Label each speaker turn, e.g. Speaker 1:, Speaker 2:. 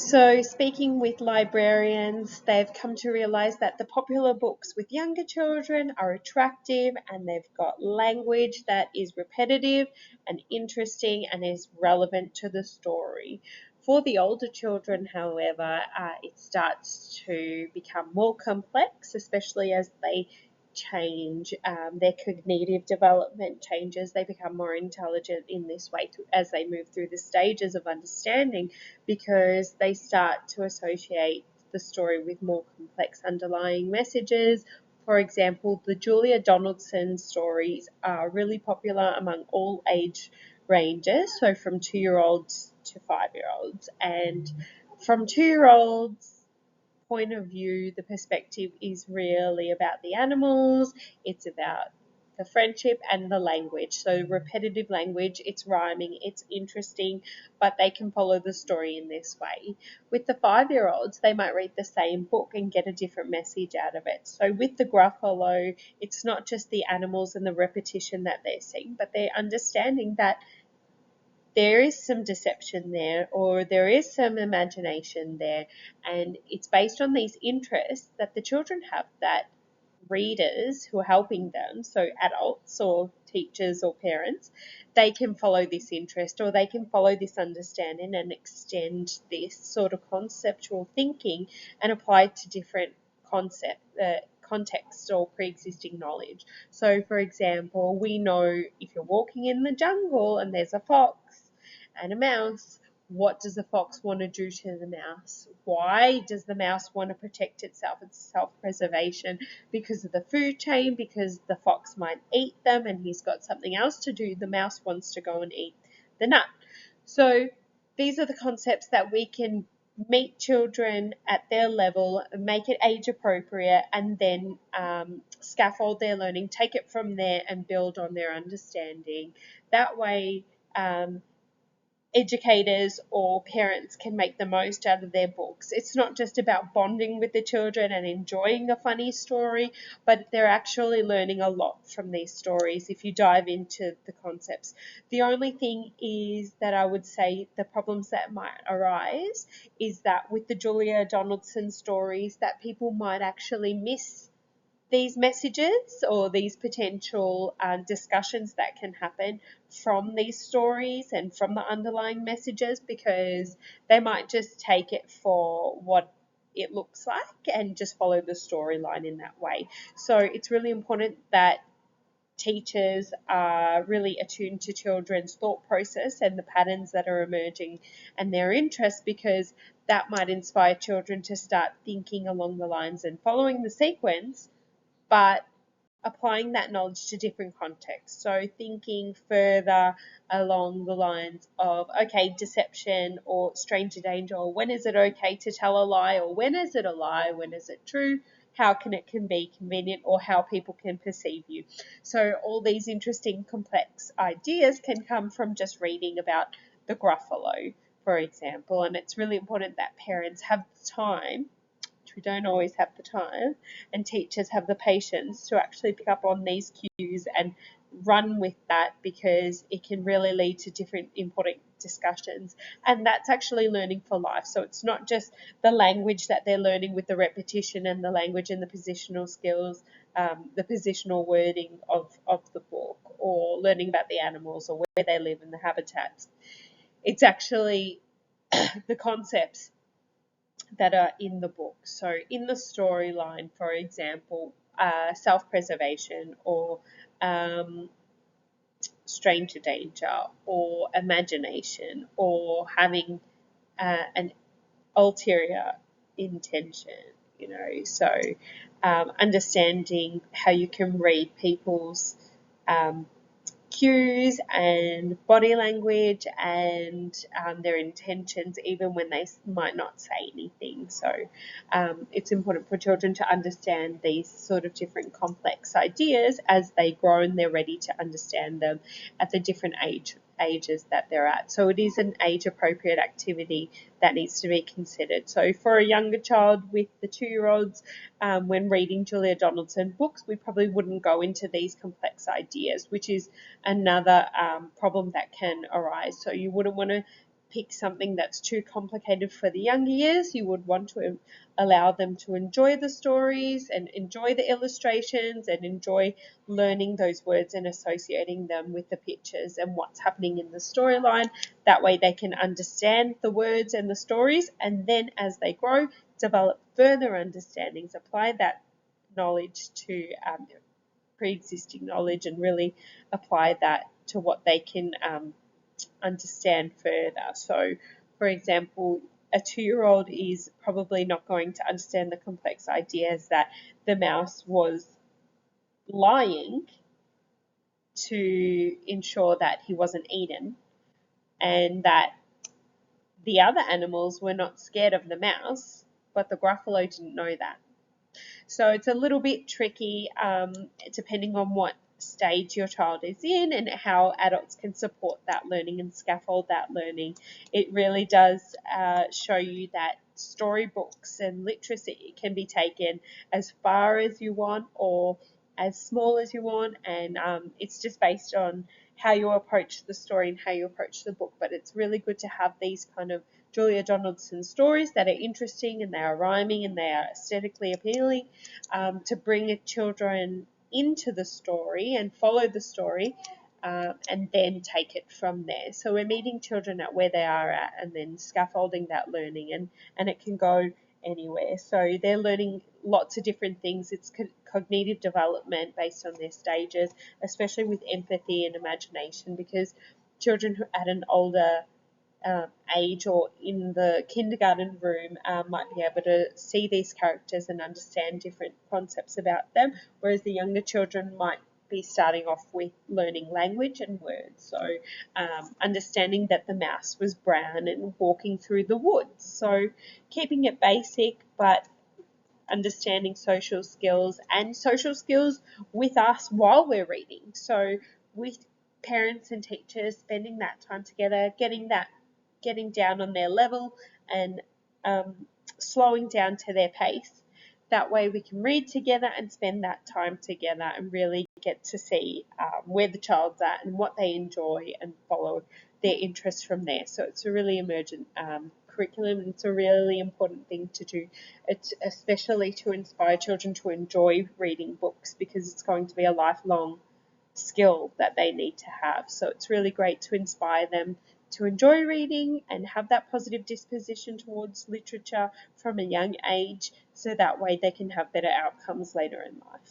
Speaker 1: So, speaking with librarians, they've come to realise that the popular books with younger children are attractive and they've got language that is repetitive and interesting and is relevant to the story. For the older children, however, it starts to become more complex, especially as they change, their cognitive development changes, they become more intelligent in this way as they move through the stages of understanding, because they start to associate the story with more complex underlying messages. For example, the Julia Donaldson stories are really popular among all age ranges, so from 2-year-olds to 5-year-olds. And from 2-year-olds point of view, the perspective is really about the animals, it's about the friendship and the language. So repetitive language, it's rhyming, it's interesting, but they can follow the story in this way. With the 5-year-olds, they might read the same book and get a different message out of it. So with the Gruffalo, it's not just the animals and the repetition that they're seeing, but they're understanding that there is some deception there, or there is some imagination there, and it's based on these interests that the children have, that readers who are helping them, so adults or teachers or parents, they can follow this interest, or they can follow this understanding and extend this sort of conceptual thinking and apply it to different contexts or pre-existing knowledge. So for example, we know if you're walking in the jungle and there's a fox and a mouse, what does the fox want to do to the mouse? Why does the mouse want to protect itself? It's self-preservation, because of the food chain, because the fox might eat them and he's got something else to do. The mouse wants to go and eat the nut. So these are the concepts that we can meet children at their level, make it age appropriate, and then scaffold their learning, take it from there and build on their understanding. That way, educators or parents can make the most out of their books. It's not just about bonding with the children and enjoying a funny story, but they're actually learning a lot from these stories if you dive into the concepts. The only thing is that I would say the problems that might arise is that with the Julia Donaldson stories, that people might actually miss these messages or these potential discussions that can happen from these stories and from the underlying messages, because they might just take it for what it looks like and just follow the storyline in that way. So it's really important that teachers are really attuned to children's thought process and the patterns that are emerging and their interests, because that might inspire children to start thinking along the lines and following the sequence, but applying that knowledge to different contexts. So thinking further along the lines of, okay, deception or stranger danger, or when is it okay to tell a lie, or when is it a lie, when is it true, how can it can be convenient, or how people can perceive you. So all these interesting complex ideas can come from just reading about the Gruffalo, for example, and it's really important that parents have the time, we don't always have the time, and teachers have the patience to actually pick up on these cues and run with that, because it can really lead to different important discussions. And that's actually learning for life. So it's not just the language that they're learning with the repetition and the language and the positional skills, the positional wording of the book, or learning about the animals or where they live and the habitats. It's actually the concepts that are in the book. So in the storyline, for example, self-preservation, or stranger danger, or imagination, or having an ulterior intention, so understanding how you can read people's cues and body language and their intentions, even when they might not say anything. So it's important for children to understand these sort of different complex ideas as they grow and they're ready to understand them at the different ages that they're at. So it is an age-appropriate activity that needs to be considered. So for a younger child, with the 2-year-olds, when reading Julia Donaldson books, we probably wouldn't go into these complex ideas, which is another problem that can arise. So you wouldn't want to pick something that's too complicated for the younger years. You would want to allow them to enjoy the stories and enjoy the illustrations and enjoy learning those words and associating them with the pictures and what's happening in the storyline. That way they can understand the words and the stories, and then as they grow, develop further understandings, apply that knowledge to pre-existing knowledge and really apply that to what they can understand further. So, for example, a 2-year-old is probably not going to understand the complex ideas that the mouse was lying to ensure that he wasn't eaten, and that the other animals were not scared of the mouse, but the Gruffalo didn't know that. So it's a little bit tricky depending on what stage your child is in and how adults can support that learning and scaffold that learning. It really does show you that storybooks and literacy can be taken as far as you want or as small as you want, and it's just based on how you approach the story and how you approach the book. But it's really good to have these kind of Julia Donaldson stories that are interesting and they are rhyming and they are aesthetically appealing, to bring children into the story and follow the story, and then take it from there. So we're meeting children at where they are at and then scaffolding that learning, and it can go anywhere. So they're learning lots of different things. It's cognitive development based on their stages, especially with empathy and imagination, because children who at an older age or in the kindergarten room might be able to see these characters and understand different concepts about them, whereas the younger children might be starting off with learning language and words. So understanding that the mouse was brown and walking through the woods. So keeping it basic, but understanding social skills and social skills with us while we're reading. So with parents and teachers spending that time together, getting down on their level and slowing down to their pace. That way we can read together and spend that time together and really get to see where the child's at and what they enjoy and follow their interests from there. So it's a really emergent curriculum, and it's a really important thing to do. It's especially to inspire children to enjoy reading books, because it's going to be a lifelong skill that they need to have. So it's really great to inspire them to enjoy reading and have that positive disposition towards literature from a young age, so that way they can have better outcomes later in life.